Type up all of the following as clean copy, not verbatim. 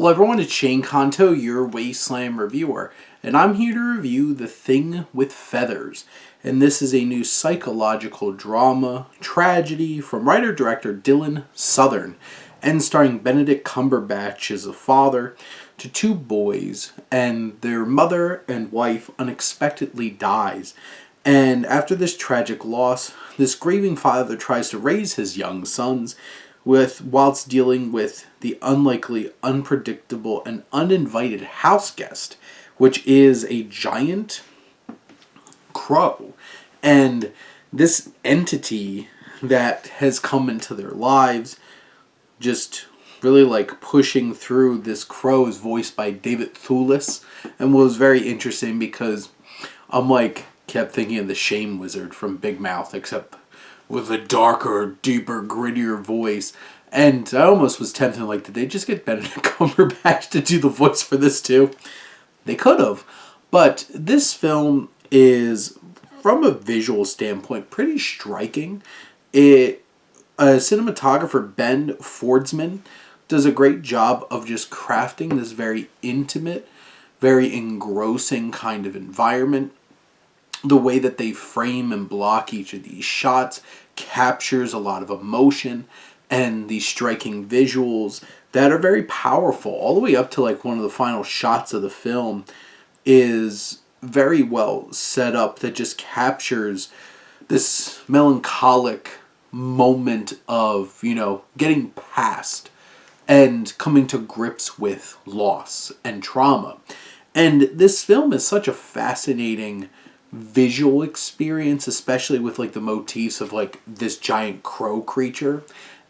Hello everyone, it's Shane Kanto, your Wasteland reviewer, and I'm here to review The Thing with Feathers. And this is a new psychological drama, tragedy from writer-director Dylan Southern, and starring Benedict Cumberbatch as a father to two boys, and their mother and wife unexpectedly dies. And after this tragic loss, this grieving father tries to raise his young sons whilst dealing with the unlikely, unpredictable, and uninvited houseguest, which is a giant crow. And this entity that has come into their lives, just really like pushing through. This crow is voiced by David Thewlis, and was very interesting because I'm like kept thinking of the Shame Wizard from Big Mouth, except with a darker, deeper, grittier voice. And I almost was tempted, like, did they just get Benedict Cumberbatch to do the voice for this too? They could have. But this film is, from a visual standpoint, pretty striking. Cinematographer Ben Fordsman does a great job of just crafting this very intimate, very engrossing kind of environment. The way that they frame and block each of these shots captures a lot of emotion and these striking visuals that are very powerful. All the way up to like one of the final shots of the film is very well set up, that just captures this melancholic moment of, getting past and coming to grips with loss and trauma. And this film is such a fascinating visual experience, especially with like the motifs of like this giant crow creature,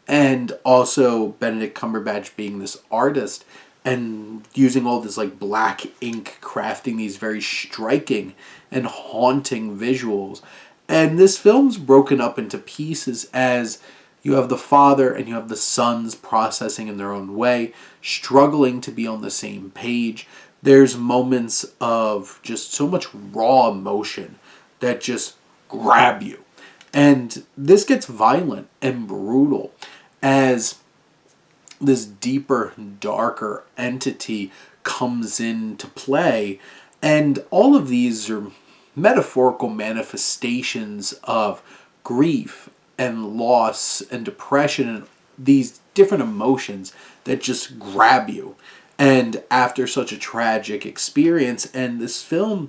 and also Benedict Cumberbatch being this artist and using all this like black ink, crafting these very striking and haunting visuals. And this film's broken up into pieces, as you have the father and you have the sons processing in their own way, struggling to be on the same page. There's moments of just so much raw emotion that just grab you. And this gets violent and brutal as this deeper, darker entity comes into play. And all of these are metaphorical manifestations of grief and loss and depression and these different emotions that just grab you. And after such a tragic experience, and this film,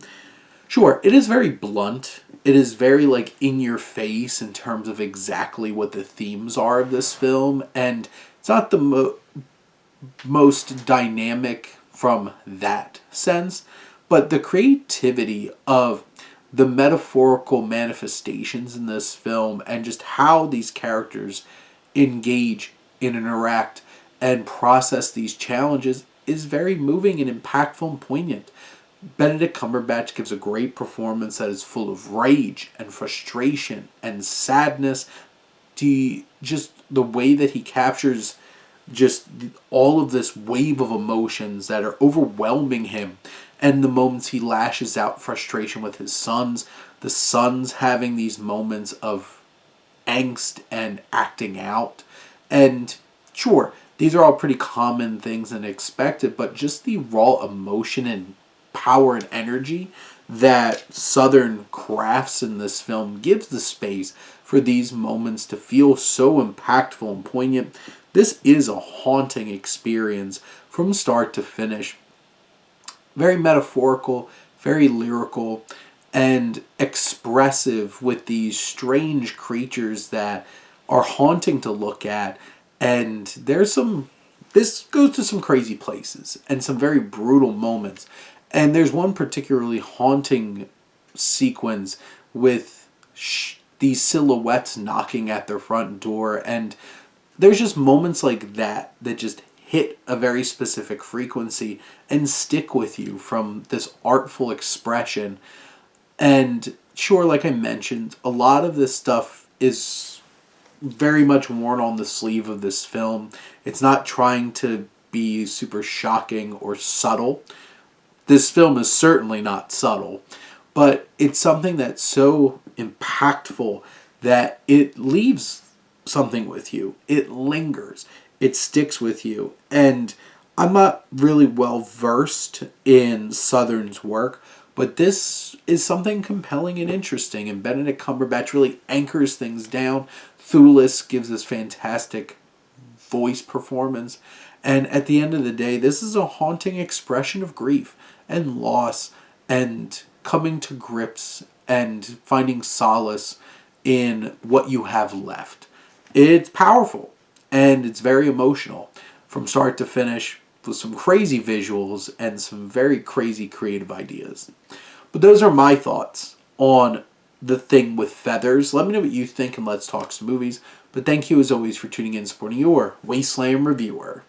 sure, it is very blunt. It is very like in your face in terms of exactly what the themes are of this film. And it's not the most dynamic from that sense, but the creativity of the metaphorical manifestations in this film and just how these characters engage and interact and process these challenges is very moving and impactful and poignant. Benedict Cumberbatch gives a great performance that is full of rage and frustration and sadness. Just the way that he captures just all of this wave of emotions that are overwhelming him, and the moments he lashes out frustration with his sons, the sons having these moments of angst and acting out. And sure, these are all pretty common things and expected, but just the raw emotion and power and energy that Southern crafts in this film gives the space for these moments to feel so impactful and poignant. This is a haunting experience from start to finish. Very metaphorical, very lyrical, and expressive with these strange creatures that are haunting to look at. And this goes to some crazy places and some very brutal moments. And there's one particularly haunting sequence with these silhouettes knocking at their front door. And there's just moments like that that just hit a very specific frequency and stick with you from this artful expression. And sure, like I mentioned, a lot of this stuff is very much worn on the sleeve of this film. It's not trying to be super shocking or subtle. This film is certainly not subtle, but it's something that's so impactful that it leaves something with you. It lingers. It sticks with you. And I'm not really well versed in Southern's work, but this is something compelling and interesting, and Benedict Cumberbatch really anchors things down. Thulis gives this fantastic voice performance, and at the end of the day, this is a haunting expression of grief and loss and coming to grips and finding solace in what you have left. It's powerful and it's very emotional from start to finish with some crazy visuals and some very crazy creative ideas. But those are my thoughts on The Thing with Feathers. Let me know what you think and let's talk some movies. But thank you as always for tuning in and supporting your Wasteland reviewer.